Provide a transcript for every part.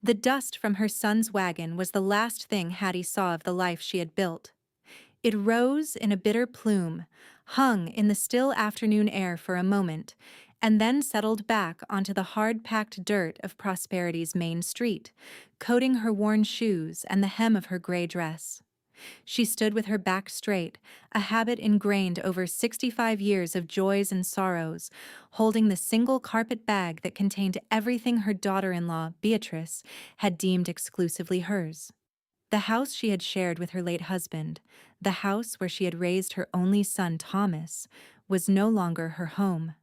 The dust from her son's wagon was the last thing Hattie saw of the life she had built. It rose in a bitter plume, hung in the still afternoon air for a moment, and then settled back onto the hard-packed dirt of Prosperity's main street, coating her worn shoes and the hem of her gray dress. She stood with her back straight, a habit ingrained over 65 years of joys and sorrows, holding the single carpet bag that contained everything her daughter-in-law, Beatrice, had deemed exclusively hers. The house she had shared with her late husband, the house where she had raised her only son, Thomas, was no longer her home.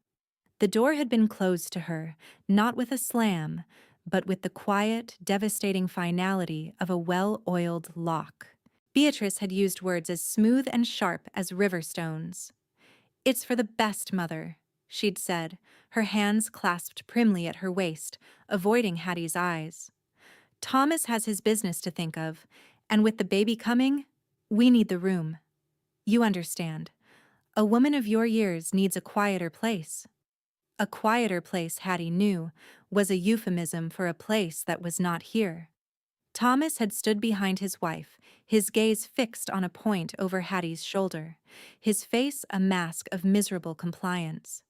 The door had been closed to her, not with a slam, but with the quiet, devastating finality of a well-oiled lock. Beatrice had used words as smooth and sharp as river stones. "It's for the best, Mother," she'd said, her hands clasped primly at her waist, avoiding Hattie's eyes. "Thomas has his business to think of, and with the baby coming, we need the room. You understand. A woman of your years needs a quieter place." A quieter place, Hattie knew, was a euphemism for a place that was not here. Thomas had stood behind his wife, his gaze fixed on a point over Hattie's shoulder, his face a mask of miserable compliance.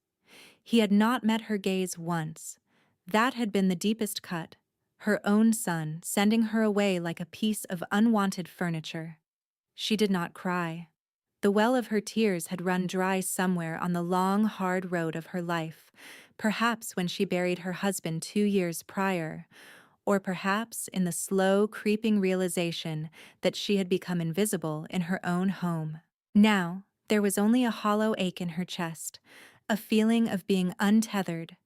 He had not met her gaze once. That had been the deepest cut, her own son sending her away like a piece of unwanted furniture. She did not cry. The well of her tears had run dry somewhere on the long, hard road of her life, perhaps when she buried her husband 2 years prior, or perhaps in the slow, creeping realization that she had become invisible in her own home. Now, there was only a hollow ache in her chest, a feeling of being untethered,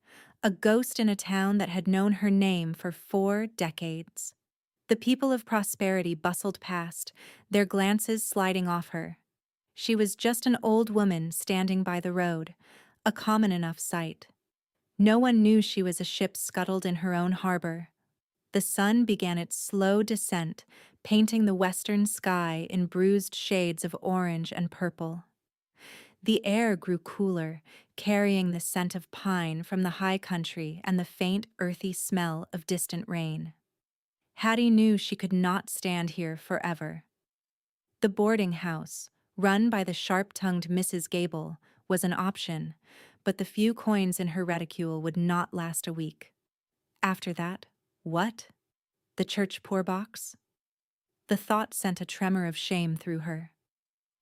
a ghost in a town that had known her name for 4 decades. The people of Prosperity bustled past, their glances sliding off her. She was just an old woman standing by the road, a common enough sight. No one knew she was a ship scuttled in her own harbor. The sun began its slow descent, painting the western sky in bruised shades of orange and purple. The air grew cooler, carrying the scent of pine from the high country and the faint, earthy smell of distant rain. Hattie knew she could not stand here forever. The boarding house, run by the sharp-tongued Mrs. Gable, was an option, but the few coins in her reticule would not last a week. After that, what? The church poor box? The thought sent a tremor of shame through her.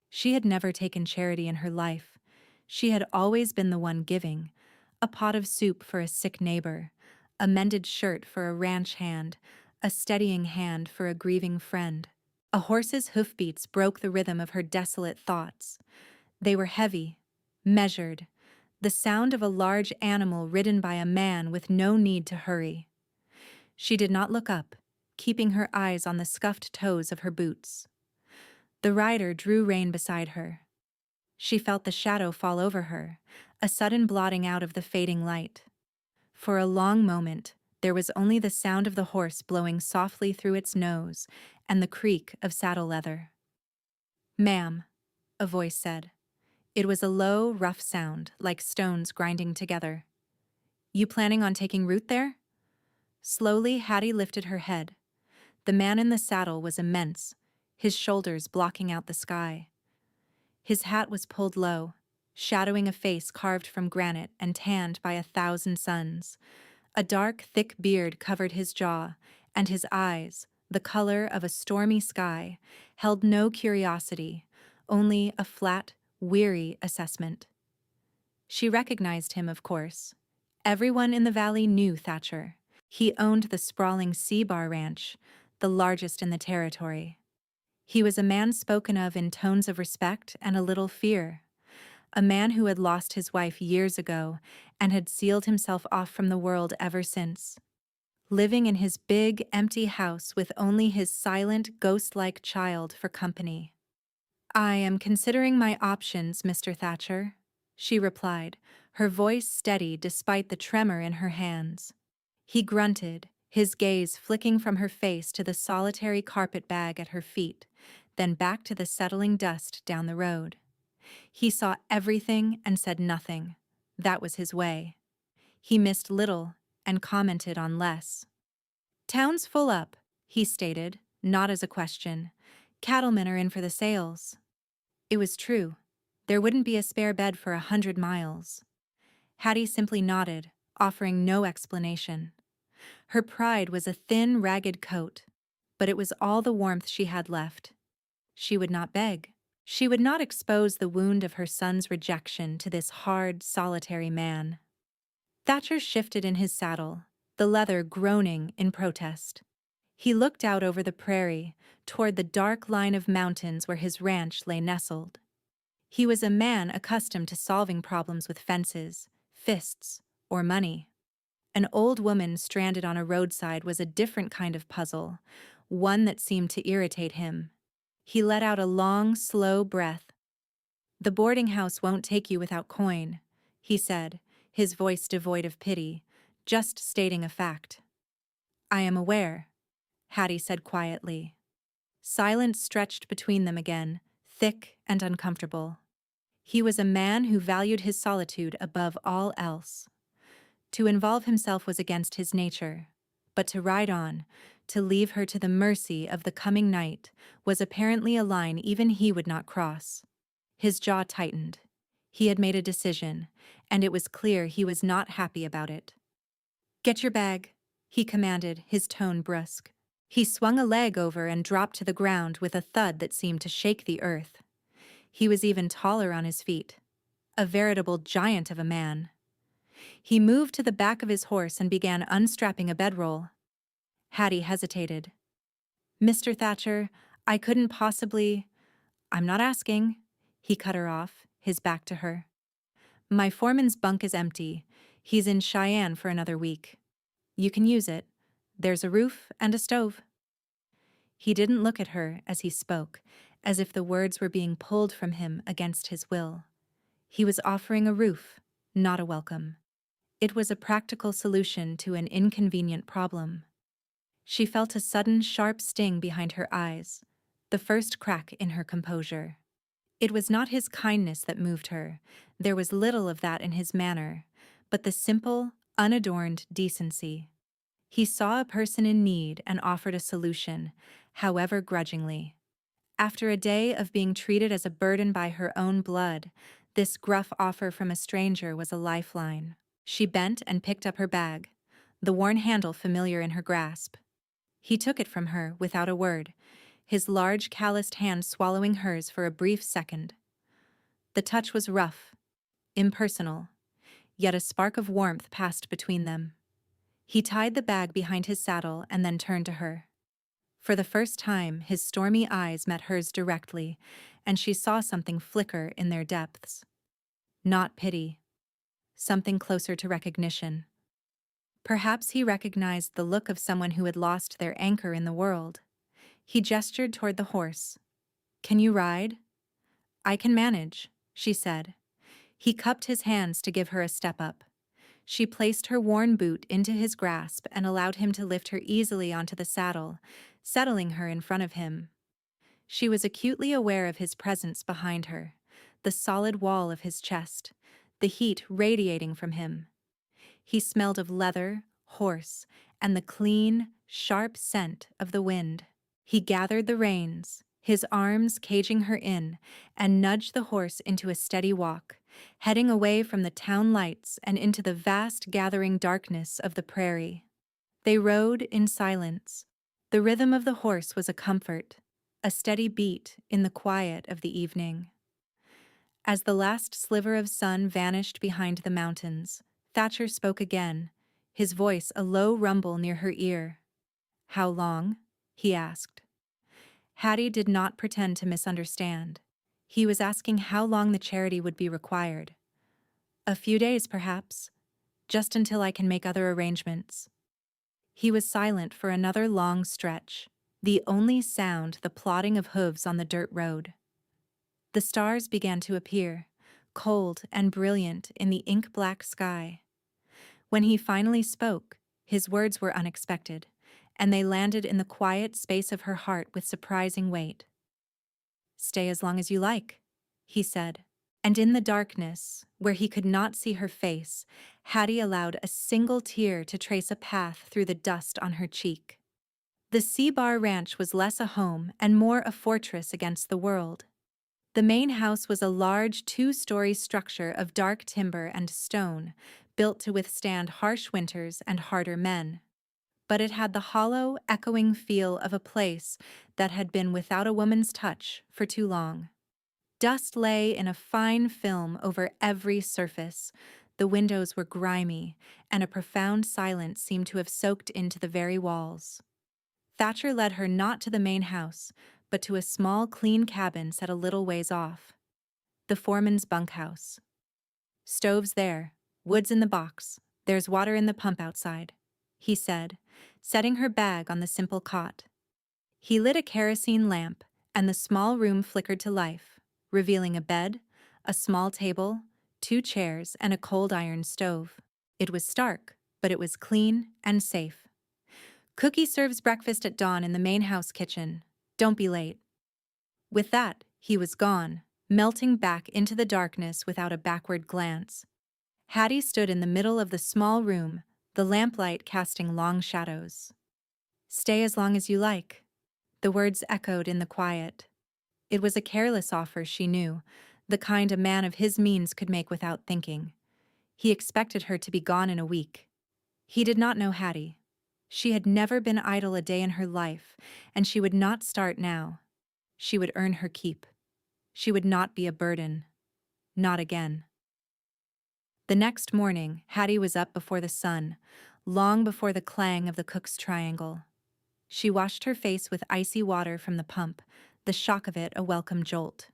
She had never taken charity in her life. She had always been the one giving, a pot of soup for a sick neighbor, a mended shirt for a ranch hand, a steadying hand for a grieving friend. A horse's hoofbeats broke the rhythm of her desolate thoughts. They were heavy, measured, the sound of a large animal ridden by a man with no need to hurry. She did not look up, keeping her eyes on the scuffed toes of her boots. The rider drew rein beside her. She felt the shadow fall over her, a sudden blotting out of the fading light. For a long moment, there was only the sound of the horse blowing softly through its nose and the creak of saddle leather. "Ma'am," a voice said. It was a low, rough sound, like stones grinding together. "You planning on taking root there?" Slowly, Hattie lifted her head. The man in the saddle was immense, his shoulders blocking out the sky. His hat was pulled low, shadowing a face carved from granite and tanned by 1,000 suns. A dark, thick beard covered his jaw, and his eyes, the color of a stormy sky, held no curiosity, only a flat, weary assessment. She recognized him, of course. Everyone in the valley knew Thatcher. He owned the sprawling Sea-Bar Ranch, the largest in the territory. He was a man spoken of in tones of respect and a little fear. A man who had lost his wife years ago and had sealed himself off from the world ever since. Living in his big, empty house with only his silent, ghost-like child for company. "I am considering my options, Mr. Thatcher," she replied, her voice steady despite the tremor in her hands. He grunted, his gaze flicking from her face to the solitary carpet bag at her feet, then back to the settling dust down the road. He saw everything and said nothing. That was his way. He missed little and commented on less. "Town's full up," he stated, not as a question. "Cattlemen are in for the sales." It was true. There wouldn't be a spare bed for 100 miles. Hattie simply nodded, offering no explanation. Her pride was a thin, ragged coat, but it was all the warmth she had left. She would not beg. She would not expose the wound of her son's rejection to this hard, solitary man. Thatcher shifted in his saddle, the leather groaning in protest. He looked out over the prairie, toward the dark line of mountains where his ranch lay nestled. He was a man accustomed to solving problems with fences, fists, or money. An old woman stranded on a roadside was a different kind of puzzle, one that seemed to irritate him. He let out a long, slow breath. "The boarding house won't take you without coin," he said, his voice devoid of pity, just stating a fact. "I am aware," Hattie said quietly. Silence stretched between them again, thick and uncomfortable. He was a man who valued his solitude above all else. To involve himself was against his nature, but to ride on, to leave her to the mercy of the coming night, was apparently a line even he would not cross. His jaw tightened. He had made a decision, and it was clear he was not happy about it. "Get your bag," he commanded, his tone brusque. He swung a leg over and dropped to the ground with a thud that seemed to shake the earth. He was even taller on his feet. A veritable giant of a man. He moved to the back of his horse and began unstrapping a bedroll. Hattie hesitated. "Mr. Thatcher, I couldn't possibly—" "I'm not asking," he cut her off, his back to her. "My foreman's bunk is empty. He's in Cheyenne for another week. You can use it. There's a roof and a stove." He didn't look at her as he spoke, as if the words were being pulled from him against his will. He was offering a roof, not a welcome. It was a practical solution to an inconvenient problem. She felt a sudden sharp sting behind her eyes, the first crack in her composure. It was not his kindness that moved her, there was little of that in his manner, but the simple, unadorned decency. He saw a person in need and offered a solution, however grudgingly. After a day of being treated as a burden by her own blood, this gruff offer from a stranger was a lifeline. She bent and picked up her bag, the worn handle familiar in her grasp. He took it from her without a word, his large calloused hand swallowing hers for a brief second. The touch was rough, impersonal, yet a spark of warmth passed between them. He tied the bag behind his saddle and then turned to her. For the first time, his stormy eyes met hers directly, and she saw something flicker in their depths. Not pity. Something closer to recognition. Perhaps he recognized the look of someone who had lost their anchor in the world. He gestured toward the horse. "Can you ride?" "I can manage," she said. He cupped his hands to give her a step up. She placed her worn boot into his grasp and allowed him to lift her easily onto the saddle, settling her in front of him. She was acutely aware of his presence behind her, the solid wall of his chest, the heat radiating from him. He smelled of leather, horse, and the clean, sharp scent of the wind. He gathered the reins, his arms caging her in, and nudged the horse into a steady walk, heading away from the town lights and into the vast gathering darkness of the prairie. They rode in silence. The rhythm of the horse was a comfort, a steady beat in the quiet of the evening. As the last sliver of sun vanished behind the mountains, Thatcher spoke again, his voice a low rumble near her ear. "How long?" he asked. Hattie did not pretend to misunderstand. He was asking how long the charity would be required. "A few days, perhaps. Just until I can make other arrangements." He was silent for another long stretch, the only sound the plodding of hooves on the dirt road. The stars began to appear, cold and brilliant in the ink-black sky. When he finally spoke, his words were unexpected, and they landed in the quiet space of her heart with surprising weight. "Stay as long as you like," he said. And in the darkness, where he could not see her face, Hattie allowed a single tear to trace a path through the dust on her cheek. The Sea Bar Ranch was less a home and more a fortress against the world. The main house was a large two-story structure of dark timber and stone, built to withstand harsh winters and harder men. But it had the hollow, echoing feel of a place that had been without a woman's touch for too long. Dust lay in a fine film over every surface. The windows were grimy, and a profound silence seemed to have soaked into the very walls. Thatcher led her not to the main house, but to a small, clean cabin set a little ways off. The foreman's bunkhouse. "Stove's there, wood's in the box, there's water in the pump outside," he said, setting her bag on the simple cot. He lit a kerosene lamp, and the small room flickered to life, revealing a bed, a small table, 2 chairs, and a cold iron stove. It was stark, but it was clean and safe. "Cookie serves breakfast at dawn in the main house kitchen. Don't be late." With that, he was gone, melting back into the darkness without a backward glance. Hattie stood in the middle of the small room, the lamplight casting long shadows. "Stay as long as you like." The words echoed in the quiet. It was a careless offer, she knew, the kind a man of his means could make without thinking. He expected her to be gone in a week. He did not know Hattie. She had never been idle a day in her life, and she would not start now. She would earn her keep. She would not be a burden. Not again. The next morning, Hattie was up before the sun, long before the clang of the cook's triangle. She washed her face with icy water from the pump, the shock of it a welcome jolt.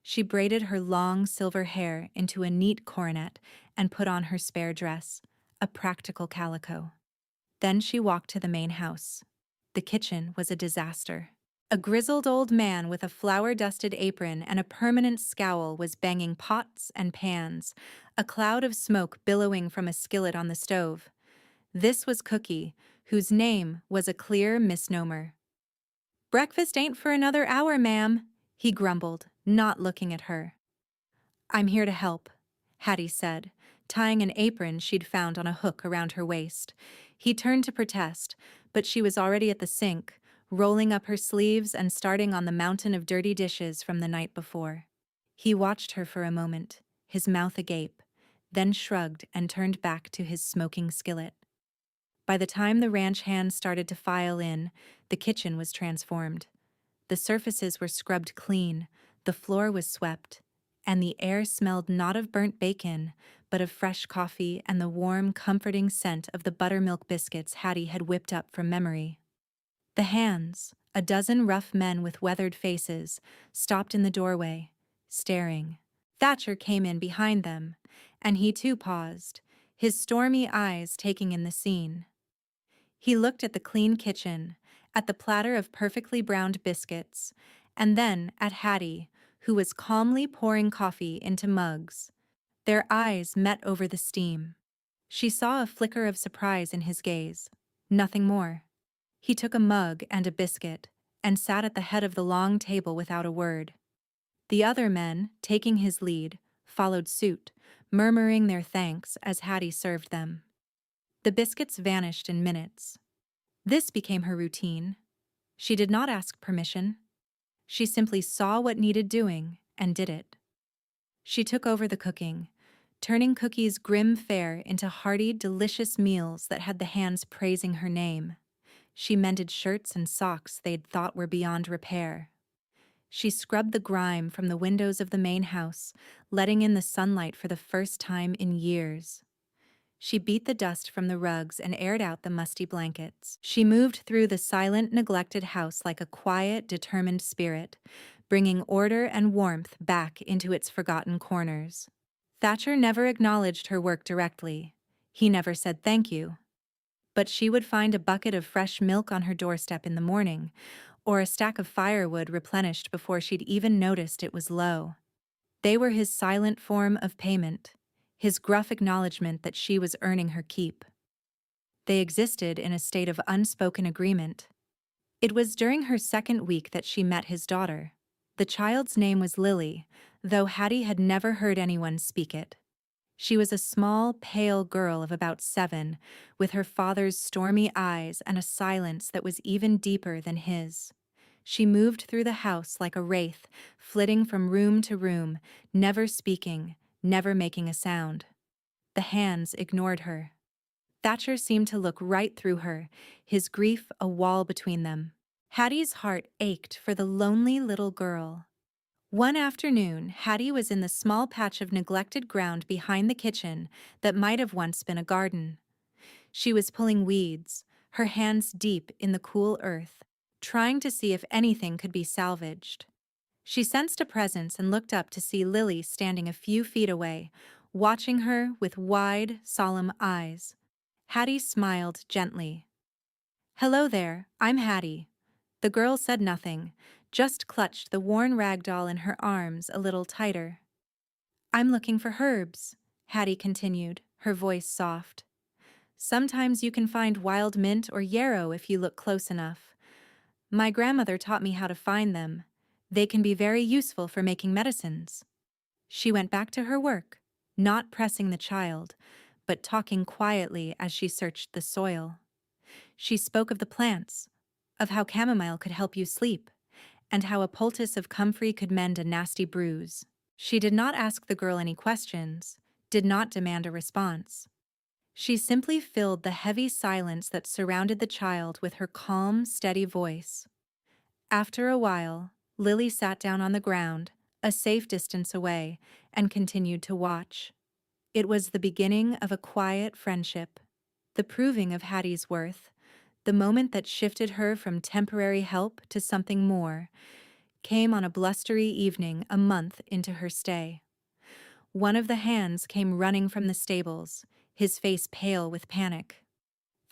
She braided her long silver hair into a neat coronet and put on her spare dress, a practical calico. Then she walked to the main house. The kitchen was a disaster. A grizzled old man with a flour-dusted apron and a permanent scowl was banging pots and pans, a cloud of smoke billowing from a skillet on the stove. This was Cookie, whose name was a clear misnomer. "Breakfast ain't for another hour, ma'am," he grumbled, not looking at her. "I'm here to help," Hattie said, tying an apron she'd found on a hook around her waist. He turned to protest, but she was already at the sink, rolling up her sleeves and starting on the mountain of dirty dishes from the night before. He watched her for a moment, his mouth agape, then shrugged and turned back to his smoking skillet. By the time the ranch hands started to file in, the kitchen was transformed. The surfaces were scrubbed clean, the floor was swept, and the air smelled not of burnt bacon, but of fresh coffee and the warm, comforting scent of the buttermilk biscuits Hattie had whipped up from memory. The hands, a dozen rough men with weathered faces, stopped in the doorway, staring. Thatcher came in behind them, and he too paused, his stormy eyes taking in the scene. He looked at the clean kitchen, at the platter of perfectly browned biscuits, and then at Hattie, who was calmly pouring coffee into mugs. Their eyes met over the steam. She saw a flicker of surprise in his gaze. Nothing more. He took a mug and a biscuit, and sat at the head of the long table without a word. The other men, taking his lead, followed suit, murmuring their thanks as Hattie served them. The biscuits vanished in minutes. This became her routine. She did not ask permission. She simply saw what needed doing and did it. She took over the cooking, turning Cookie's grim fare into hearty, delicious meals that had the hands praising her name. She mended shirts and socks they'd thought were beyond repair. She scrubbed the grime from the windows of the main house, letting in the sunlight for the first time in years. She beat the dust from the rugs and aired out the musty blankets. She moved through the silent, neglected house like a quiet, determined spirit, bringing order and warmth back into its forgotten corners. Thatcher never acknowledged her work directly. He never said thank you. But she would find a bucket of fresh milk on her doorstep in the morning, or a stack of firewood replenished before she'd even noticed it was low. They were his silent form of payment, his gruff acknowledgement that she was earning her keep. They existed in a state of unspoken agreement. It was during her second week that she met his daughter. The child's name was Lily, though Hattie had never heard anyone speak it. She was a small, pale girl of about 7, with her father's stormy eyes and a silence that was even deeper than his. She moved through the house like a wraith, flitting from room to room, never speaking, never making a sound. The hands ignored her. Thatcher seemed to look right through her, his grief a wall between them. Hattie's heart ached for the lonely little girl. One afternoon, Hattie was in the small patch of neglected ground behind the kitchen that might have once been a garden. She was pulling weeds, her hands deep in the cool earth, trying to see if anything could be salvaged. She sensed a presence and looked up to see Lily standing a few feet away, watching her with wide, solemn eyes. Hattie smiled gently. "Hello there, I'm Hattie." The girl said nothing, just clutched the worn rag doll in her arms a little tighter. "I'm looking for herbs," Hattie continued, her voice soft. "Sometimes you can find wild mint or yarrow if you look close enough. My grandmother taught me how to find them. They can be very useful for making medicines." She went back to her work, not pressing the child, but talking quietly as she searched the soil. She spoke of the plants, of how chamomile could help you sleep, and how a poultice of comfrey could mend a nasty bruise. She did not ask the girl any questions, did not demand a response. She simply filled the heavy silence that surrounded the child with her calm, steady voice. After a while, Lily sat down on the ground, a safe distance away, and continued to watch. It was the beginning of a quiet friendship, the proving of Hattie's worth, the moment that shifted her from temporary help to something more, came on a blustery evening a month into her stay. One of the hands came running from the stables, his face pale with panic.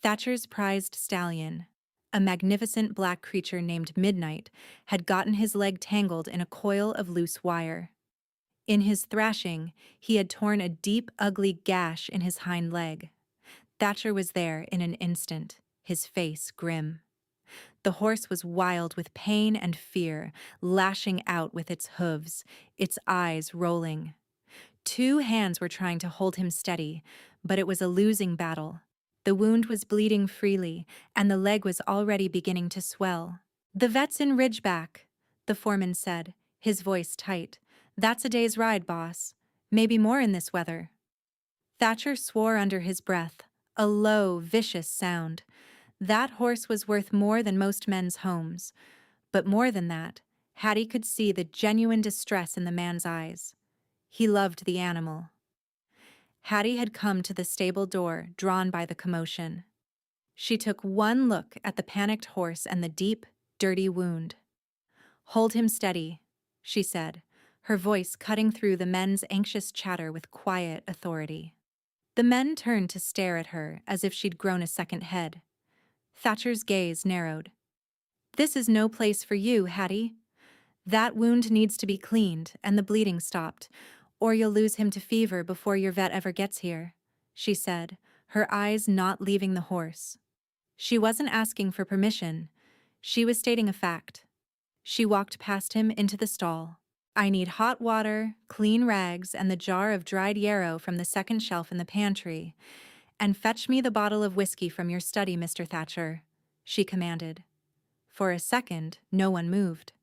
Thatcher's prized stallion, a magnificent black creature named Midnight, had gotten his leg tangled in a coil of loose wire. In his thrashing, he had torn a deep, ugly gash in his hind leg. Thatcher was there in an instant, his face grim. The horse was wild with pain and fear, lashing out with its hooves, its eyes rolling. 2 hands were trying to hold him steady, but it was a losing battle. The wound was bleeding freely, and the leg was already beginning to swell. "The vet's in Ridgeback," the foreman said, his voice tight. "That's a day's ride, boss. Maybe more in this weather." Thatcher swore under his breath, a low, vicious sound. That horse was worth more than most men's homes. But more than that, Hattie could see the genuine distress in the man's eyes. He loved the animal. Hattie had come to the stable door, drawn by the commotion. She took one look at the panicked horse and the deep, dirty wound. "Hold him steady," she said, her voice cutting through the men's anxious chatter with quiet authority. The men turned to stare at her as if she'd grown a second head. Thatcher's gaze narrowed. "This is no place for you, Hattie. That wound needs to be cleaned and the bleeding stopped, or you'll lose him to fever before your vet ever gets here," she said, her eyes not leaving the horse. She wasn't asking for permission. She was stating a fact. She walked past him into the stall. "I need hot water, clean rags, and the jar of dried yarrow from the second shelf in the pantry. And fetch me the bottle of whiskey from your study, Mr. Thatcher," she commanded. For a second, no one moved.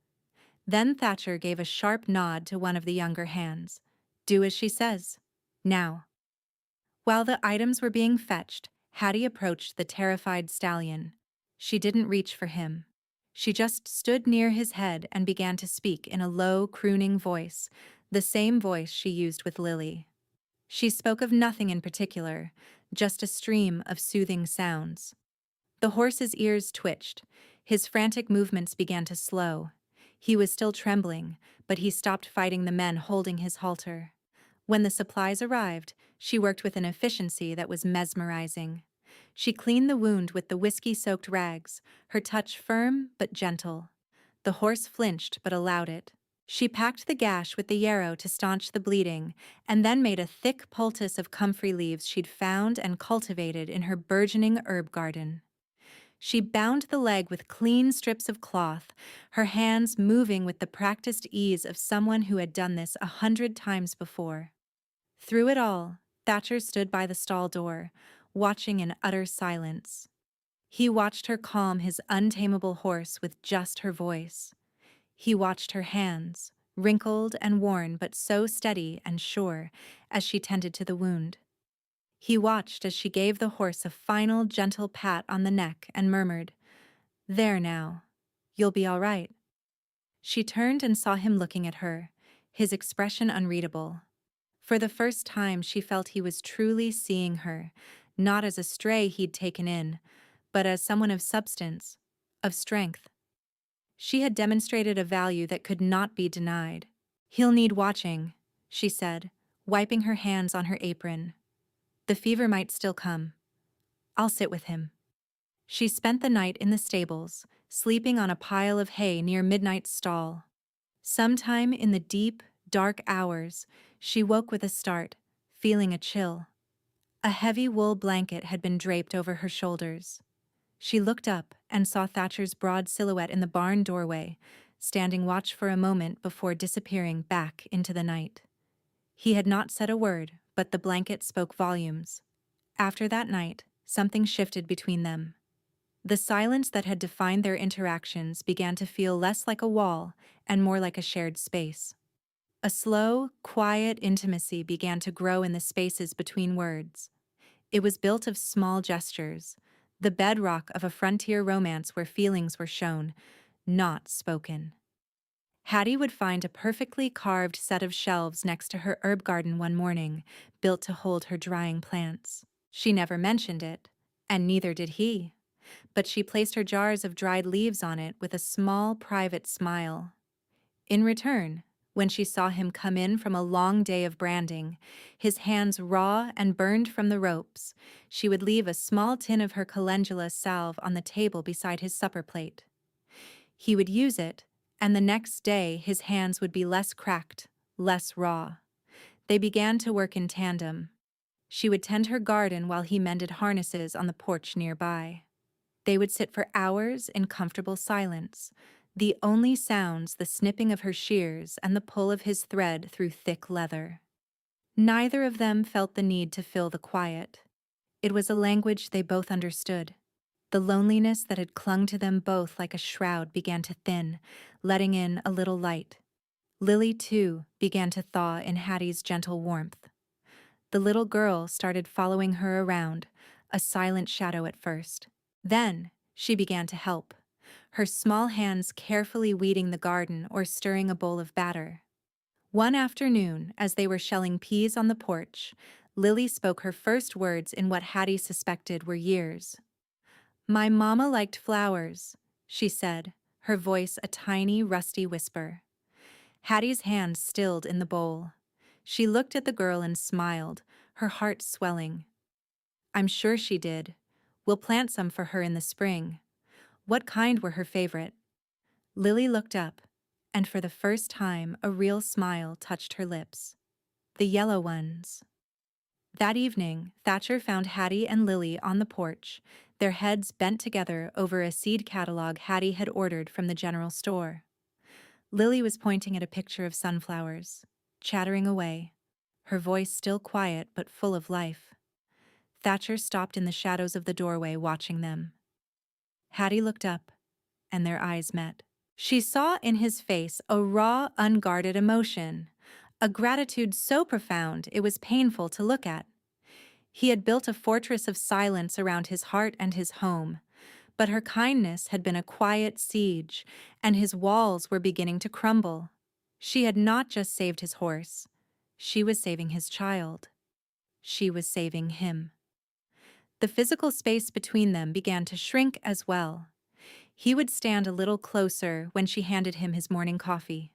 Then Thatcher gave a sharp nod to one of the younger hands. "Do as she says. Now." While the items were being fetched, Hattie approached the terrified stallion. She didn't reach for him. She just stood near his head and began to speak in a low, crooning voice, the same voice she used with Lily. She spoke of nothing in particular, just a stream of soothing sounds. The horse's ears twitched. His frantic movements began to slow. He was still trembling, but he stopped fighting the men holding his halter. When the supplies arrived, she worked with an efficiency that was mesmerizing. She cleaned the wound with the whiskey-soaked rags, her touch firm but gentle. The horse flinched but allowed it. She packed the gash with the yarrow to staunch the bleeding, and then made a thick poultice of comfrey leaves she'd found and cultivated in her burgeoning herb garden. She bound the leg with clean strips of cloth, her hands moving with the practiced ease of someone who had done this 100 times before. Through it all, Thatcher stood by the stall door, watching in utter silence. He watched her calm his untamable horse with just her voice. He watched her hands, wrinkled and worn but so steady and sure, as she tended to the wound. He watched as she gave the horse a final gentle pat on the neck and murmured, "There now. You'll be all right." She turned and saw him looking at her, his expression unreadable. For the first time she felt he was truly seeing her, not as a stray he'd taken in, but as someone of substance, of strength. She had demonstrated a value that could not be denied. "He'll need watching," she said, wiping her hands on her apron. "The fever might still come. I'll sit with him." She spent the night in the stables, sleeping on a pile of hay near Midnight's stall. Sometime in the deep, dark hours, she woke with a start, feeling a chill. A heavy wool blanket had been draped over her shoulders. She looked up and saw Thatcher's broad silhouette in the barn doorway, standing watch for a moment before disappearing back into the night. He had not said a word, but the blanket spoke volumes. After that night, something shifted between them. The silence that had defined their interactions began to feel less like a wall and more like a shared space. A slow, quiet intimacy began to grow in the spaces between words. It was built of small gestures, the bedrock of a frontier romance where feelings were shown, not spoken. Hattie would find a perfectly carved set of shelves next to her herb garden one morning, built to hold her drying plants. She never mentioned it, and neither did he. But she placed her jars of dried leaves on it with a small, private smile. In return, when she saw him come in from a long day of branding, his hands raw and burned from the ropes, she would leave a small tin of her calendula salve on the table beside his supper plate. He would use it, and the next day his hands would be less cracked, less raw. They began to work in tandem. She would tend her garden while he mended harnesses on the porch nearby. They would sit for hours in comfortable silence, the only sounds the snipping of her shears and the pull of his thread through thick leather. Neither of them felt the need to fill the quiet. It was a language they both understood. The loneliness that had clung to them both like a shroud began to thin, letting in a little light. Lily, too, began to thaw in Hattie's gentle warmth. The little girl started following her around, a silent shadow at first. Then, she began to help, her small hands carefully weeding the garden or stirring a bowl of batter. One afternoon, as they were shelling peas on the porch, Lily spoke her first words in what Hattie suspected were years. "My mama liked flowers," she said, her voice a tiny, rusty whisper. Hattie's hand stilled in the bowl. She looked at the girl and smiled, her heart swelling. "I'm sure she did. We'll plant some for her in the spring. What kind were her favorite?" Lily looked up, and for the first time a real smile touched her lips. "The yellow ones." That evening, Thatcher found Hattie and Lily on the porch, their heads bent together over a seed catalog Hattie had ordered from the general store. Lily was pointing at a picture of sunflowers, chattering away, her voice still quiet but full of life. Thatcher stopped in the shadows of the doorway watching them. Hattie looked up, and their eyes met. She saw in his face a raw, unguarded emotion, a gratitude so profound it was painful to look at. He had built a fortress of silence around his heart and his home, but her kindness had been a quiet siege, and his walls were beginning to crumble. She had not just saved his horse. She was saving his child. She was saving him. The physical space between them began to shrink as well. He would stand a little closer when she handed him his morning coffee.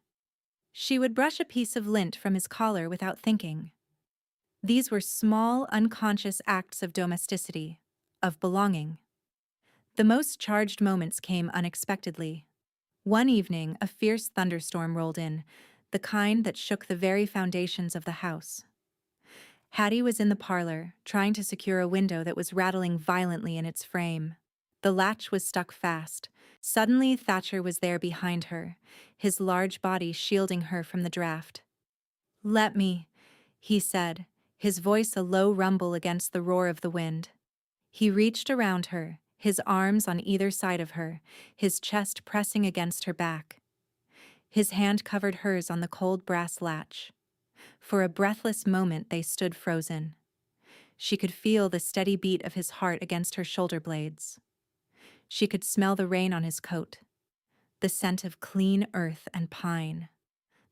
She would brush a piece of lint from his collar without thinking. These were small, unconscious acts of domesticity, of belonging. The most charged moments came unexpectedly. One evening, a fierce thunderstorm rolled in, the kind that shook the very foundations of the house. Hattie was in the parlor, trying to secure a window that was rattling violently in its frame. The latch was stuck fast. Suddenly, Thatcher was there behind her, his large body shielding her from the draft. "Let me," he said, his voice a low rumble against the roar of the wind. He reached around her, his arms on either side of her, his chest pressing against her back. His hand covered hers on the cold brass latch. For a breathless moment they stood frozen. She could feel the steady beat of his heart against her shoulder blades. She could smell the rain on his coat, the scent of clean earth and pine.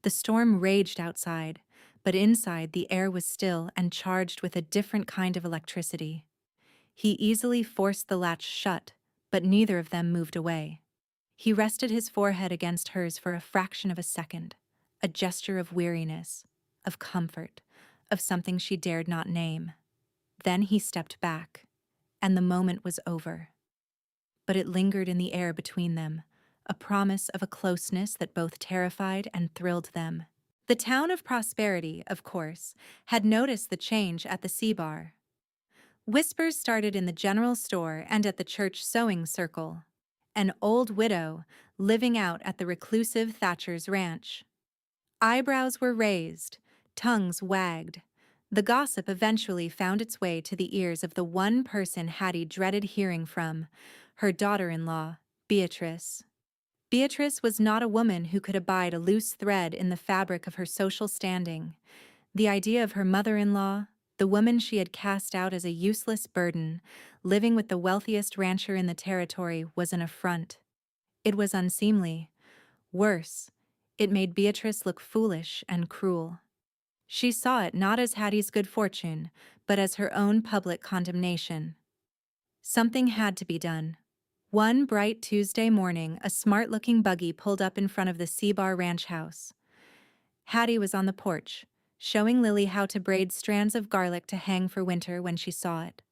The storm raged outside, but inside the air was still and charged with a different kind of electricity. He easily forced the latch shut, but neither of them moved away. He rested his forehead against hers for a fraction of a second, a gesture of weariness, of comfort, of something she dared not name. Then he stepped back, and the moment was over. But it lingered in the air between them, a promise of a closeness that both terrified and thrilled them. The town of Prosperity, of course, had noticed the change at the Sea Bar. Whispers started in the general store and at the church sewing circle. An old widow, living out at the reclusive Thatcher's ranch. Eyebrows were raised, tongues wagged. The gossip eventually found its way to the ears of the one person Hattie dreaded hearing from, her daughter-in-law, Beatrice. Beatrice was not a woman who could abide a loose thread in the fabric of her social standing. The idea of her mother-in-law, the woman she had cast out as a useless burden, living with the wealthiest rancher in the territory, was an affront. It was unseemly. Worse, it made Beatrice look foolish and cruel. She saw it not as Hattie's good fortune, but as her own public condemnation. Something had to be done. One bright Tuesday morning, a smart-looking buggy pulled up in front of the Sea Bar ranch house. Hattie was on the porch, showing Lily how to braid strands of garlic to hang for winter when she saw it.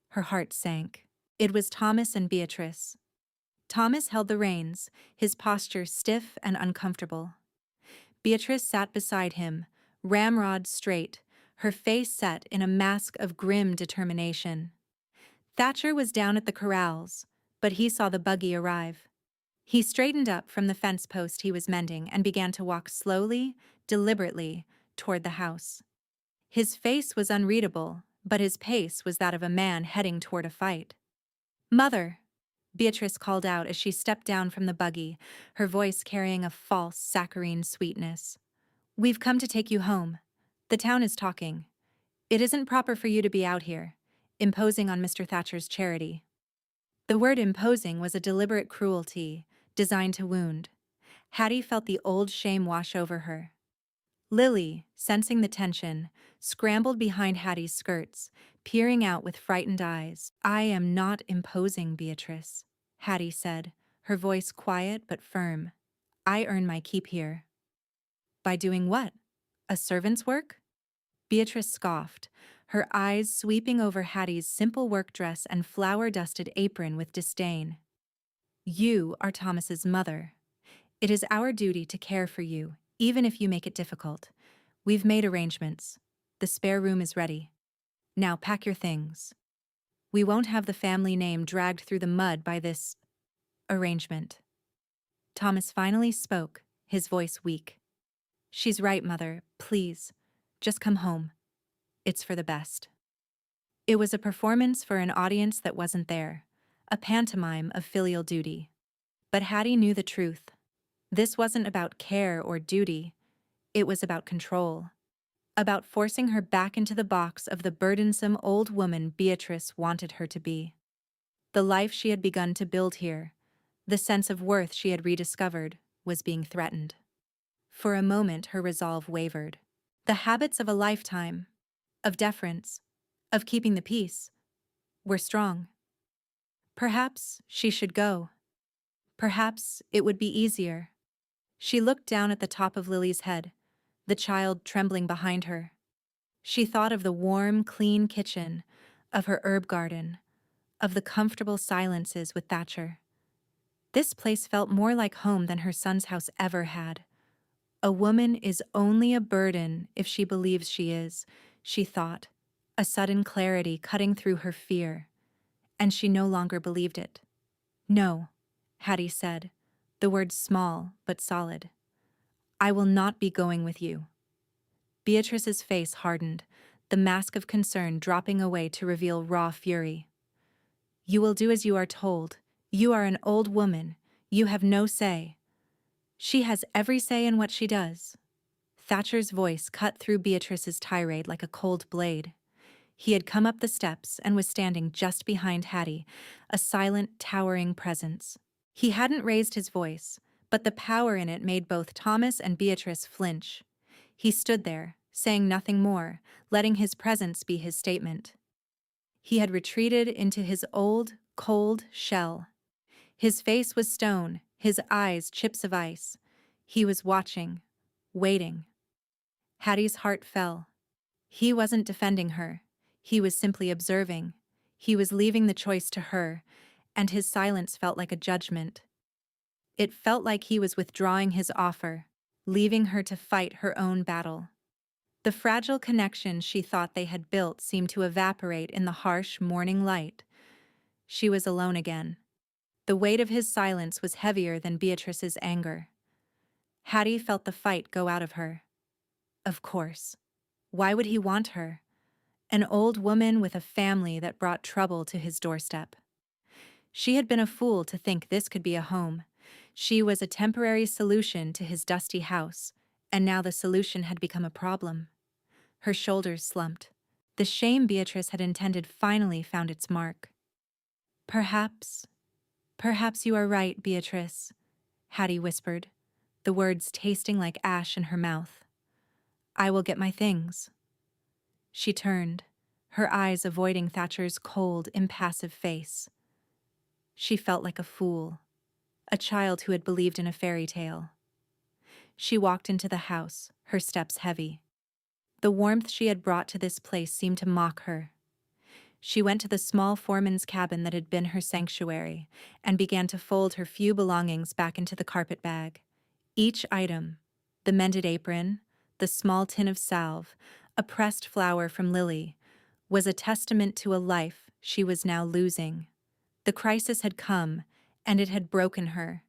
Her heart sank. It was Thomas and Beatrice. Thomas held the reins, his posture stiff and uncomfortable. Beatrice sat beside him, ramrod straight, her face set in a mask of grim determination. Thatcher was down at the corrals, but he saw the buggy arrive. He straightened up from the fence post he was mending and began to walk slowly, deliberately, toward the house. His face was unreadable, but his pace was that of a man heading toward a fight. "Mother," Beatrice called out as she stepped down from the buggy, her voice carrying a false, saccharine sweetness. "We've come to take you home. The town is talking. It isn't proper for you to be out here, imposing on Mr. Thatcher's charity." The word imposing was a deliberate cruelty, designed to wound. Hattie felt the old shame wash over her. Lily, sensing the tension, scrambled behind Hattie's skirts, peering out with frightened eyes. "I am not imposing, Beatrice," Hattie said, her voice quiet but firm. "I earn my keep here." "By doing what? A servant's work?" Beatrice scoffed, her eyes sweeping over Hattie's simple work dress and flour-dusted apron with disdain. "You are Thomas's mother. It is our duty to care for you, even if you make it difficult. We've made arrangements. The spare room is ready. Now pack your things. We won't have the family name dragged through the mud by this arrangement." Thomas finally spoke, his voice weak. "She's right, Mother. Please, just come home. It's for the best." It was a performance for an audience that wasn't there, a pantomime of filial duty. But Hattie knew the truth. This wasn't about care or duty. It was about control. About forcing her back into the box of the burdensome old woman Beatrice wanted her to be. The life she had begun to build here, the sense of worth she had rediscovered, was being threatened. For a moment her resolve wavered. The habits of a lifetime, of deference, of keeping the peace, were strong. Perhaps she should go. Perhaps it would be easier. She looked down at the top of Lily's head, the child trembling behind her. She thought of the warm, clean kitchen, of her herb garden, of the comfortable silences with Thatcher. This place felt more like home than her son's house ever had. A woman is only a burden if she believes she is, she thought, a sudden clarity cutting through her fear. and she no longer believed it. "No," Hattie said, the words small but solid. "I will not be going with you." Beatrice's face hardened, the mask of concern dropping away to reveal raw fury. "You will do as you are told. You are an old woman. You have no say." "She has every say in what she does." Thatcher's voice cut through Beatrice's tirade like a cold blade. He had come up the steps and was standing just behind Hattie, a silent, towering presence. He hadn't raised his voice, but the power in it made both Thomas and Beatrice flinch. He stood there, saying nothing more, letting his presence be his statement. He had retreated into his old, cold shell. His face was stone, his eyes chips of ice. He was watching, waiting. Hattie's heart fell. He wasn't defending her. He was simply observing. He was leaving the choice to her, and his silence felt like a judgment. It felt like he was withdrawing his offer, leaving her to fight her own battle. The fragile connection she thought they had built seemed to evaporate in the harsh morning light. She was alone again. The weight of his silence was heavier than Beatrice's anger. Hattie felt the fight go out of her. Of course. Why would he want her? An old woman with a family that brought trouble to his doorstep. She had been a fool to think this could be a home. She was a temporary solution to his dusty house, and now the solution had become a problem. Her shoulders slumped. The shame Beatrice had intended finally found its mark. Perhaps you are right, Beatrice," Hattie whispered, the words tasting like ash in her mouth. "I will get my things." She turned, her eyes avoiding Thatcher's cold, impassive face. She felt like a fool, a child who had believed in a fairy tale. She walked into the house, her steps heavy. The warmth she had brought to this place seemed to mock her. She went to the small foreman's cabin that had been her sanctuary and began to fold her few belongings back into the carpet bag. Each item, the mended apron, the small tin of salve, a pressed flower from Lily, was a testament to a life she was now losing. The crisis had come, and it had broken her.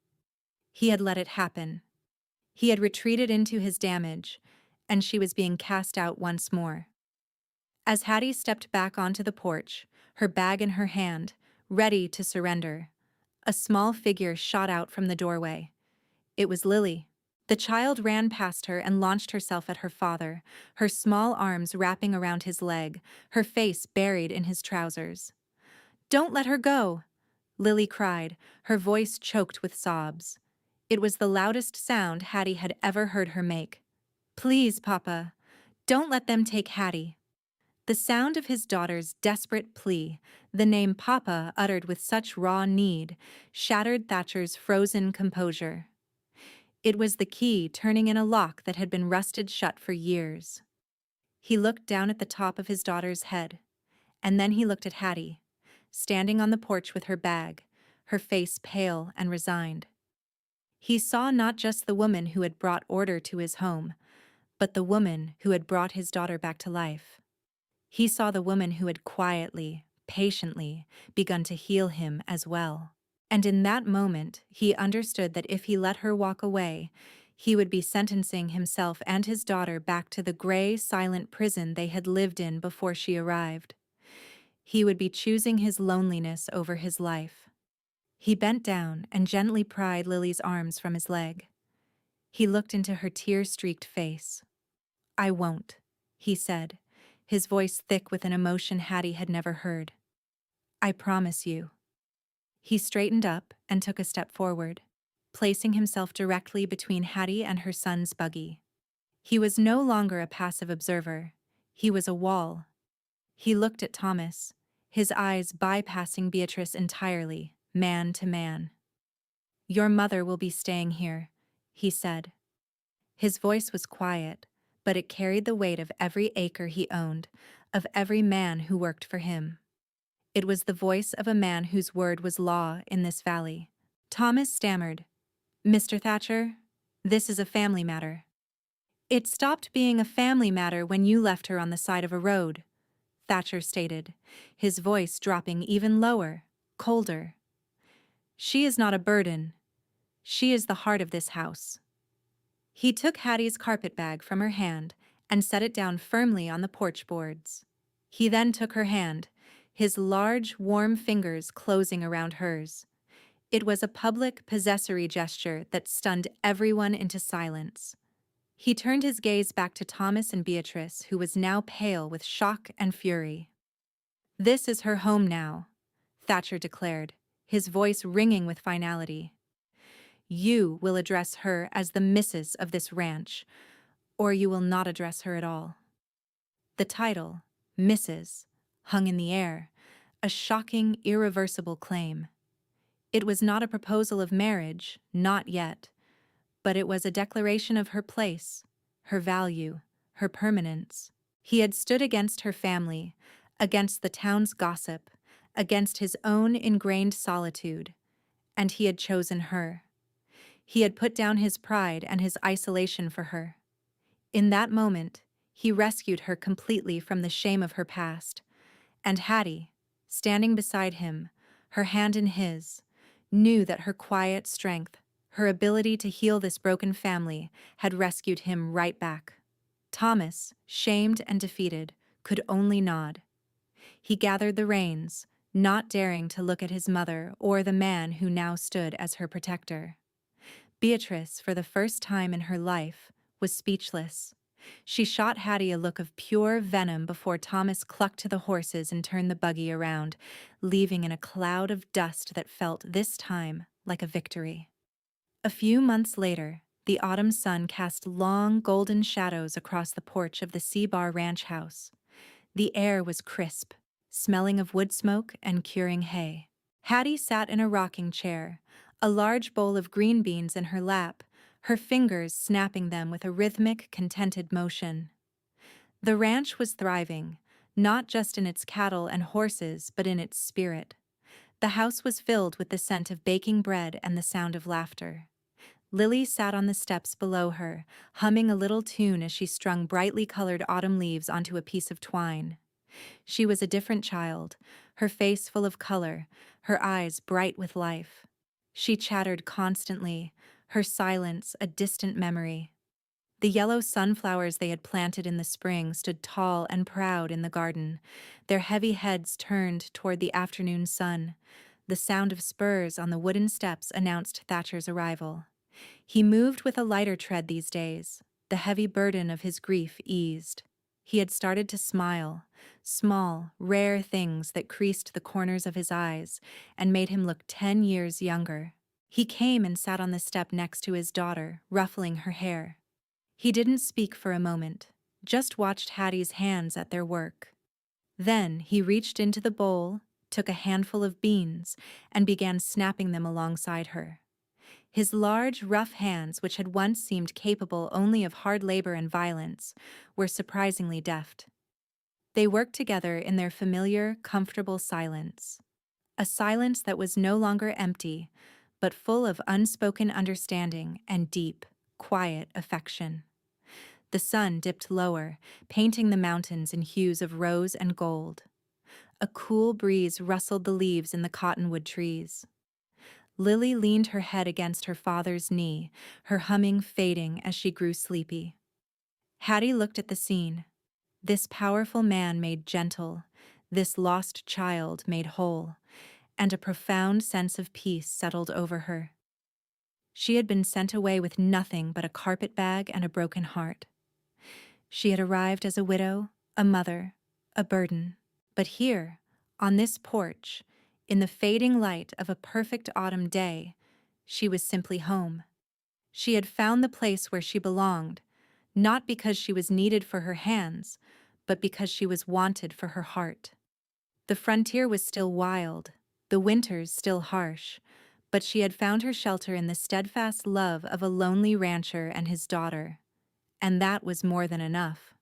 He had let it happen. He had retreated into his damage, and she was being cast out once more. As Hattie stepped back onto the porch, her bag in her hand, ready to surrender, a small figure shot out from the doorway. It was Lily. The child ran past her and launched herself at her father, her small arms wrapping around his leg, her face buried in his trousers. "Don't let her go!" Lily cried, her voice choked with sobs. It was the loudest sound Hattie had ever heard her make. "Please, Papa, don't let them take Hattie." The sound of his daughter's desperate plea, the name Papa uttered with such raw need, shattered Thatcher's frozen composure. It was the key turning in a lock that had been rusted shut for years. He looked down at the top of his daughter's head, and then he looked at Hattie, standing on the porch with her bag, her face pale and resigned. He saw not just the woman who had brought order to his home, but the woman who had brought his daughter back to life. He saw the woman who had quietly, patiently begun to heal him as well. And in that moment, he understood that if he let her walk away, he would be sentencing himself and his daughter back to the gray, silent prison they had lived in before she arrived. He would be choosing his loneliness over his life. He bent down and gently pried Lily's arms from his leg. He looked into her tear-streaked face. "I won't," he said, his voice thick with an emotion Hattie had never heard. "I promise you." He straightened up and took a step forward, placing himself directly between Hattie and her son's buggy. He was no longer a passive observer. He was a wall. He looked at Thomas, his eyes bypassing Beatrice entirely, man to man. "Your mother will be staying here," he said. His voice was quiet, but it carried the weight of every acre he owned, of every man who worked for him. It was the voice of a man whose word was law in this valley. Thomas stammered, "Mr. Thatcher, this is a family matter." "It stopped being a family matter when you left her on the side of a road," Thatcher stated, his voice dropping even lower, colder. She is not a burden. She is the heart of this house. He took Hattie's carpetbag from her hand and set it down firmly on the porch boards. He then took her hand, his large, warm fingers closing around hers. It was a public, possessory gesture that stunned everyone into silence. He turned his gaze back to Thomas and Beatrice, who was now pale with shock and fury. "This is her home now," Thatcher declared, his voice ringing with finality. "You will address her as the missus of this ranch, or you will not address her at all." The title, Mrs., hung in the air, a shocking, irreversible claim. It was not a proposal of marriage, not yet, but it was a declaration of her place, her value, her permanence. He had stood against her family, against the town's gossip, against his own ingrained solitude, and he had chosen her. He had put down his pride and his isolation for her. In that moment, he rescued her completely from the shame of her past, and Hattie, standing beside him, her hand in his, knew that her quiet strength, her ability to heal this broken family, had rescued him right back. Thomas, shamed and defeated, could only nod. He gathered the reins, not daring to look at his mother or the man who now stood as her protector. Beatrice, for the first time in her life, was speechless. She shot Hattie a look of pure venom before Thomas clucked to the horses and turned the buggy around, leaving in a cloud of dust that felt, this time, like a victory. A few months later, the autumn sun cast long, golden shadows across the porch of the C-Bar Ranch house. The air was crisp, smelling of wood smoke and curing hay. Hattie sat in a rocking chair, a large bowl of green beans in her lap, her fingers snapping them with a rhythmic, contented motion. The ranch was thriving, not just in its cattle and horses, but in its spirit. The house was filled with the scent of baking bread and the sound of laughter. Lily sat on the steps below her, humming a little tune as she strung brightly colored autumn leaves onto a piece of twine. She was a different child, her face full of color, her eyes bright with life. She chattered constantly, her silence a distant memory. The yellow sunflowers they had planted in the spring stood tall and proud in the garden, their heavy heads turned toward the afternoon sun. The sound of spurs on the wooden steps announced Thatcher's arrival. He moved with a lighter tread these days, the heavy burden of his grief eased. He had started to smile, small, rare things that creased the corners of his eyes and made him look 10 years younger. He came and sat on the step next to his daughter, ruffling her hair. He didn't speak for a moment, just watched Hattie's hands at their work. Then he reached into the bowl, took a handful of beans, and began snapping them alongside her. His large, rough hands, which had once seemed capable only of hard labor and violence, were surprisingly deft. They worked together in their familiar, comfortable silence. A silence that was no longer empty, but full of unspoken understanding and deep, quiet affection. The sun dipped lower, painting the mountains in hues of rose and gold. A cool breeze rustled the leaves in the cottonwood trees. Lily leaned her head against her father's knee, her humming fading as she grew sleepy. Hattie looked at the scene. This powerful man made gentle, this lost child made whole, and a profound sense of peace settled over her. She had been sent away with nothing but a carpetbag and a broken heart. She had arrived as a widow, a mother, a burden. But here, on this porch, in the fading light of a perfect autumn day, she was simply home. She had found the place where she belonged, not because she was needed for her hands, but because she was wanted for her heart. The frontier was still wild, the winters still harsh, but she had found her shelter in the steadfast love of a lonely rancher and his daughter. And that was more than enough.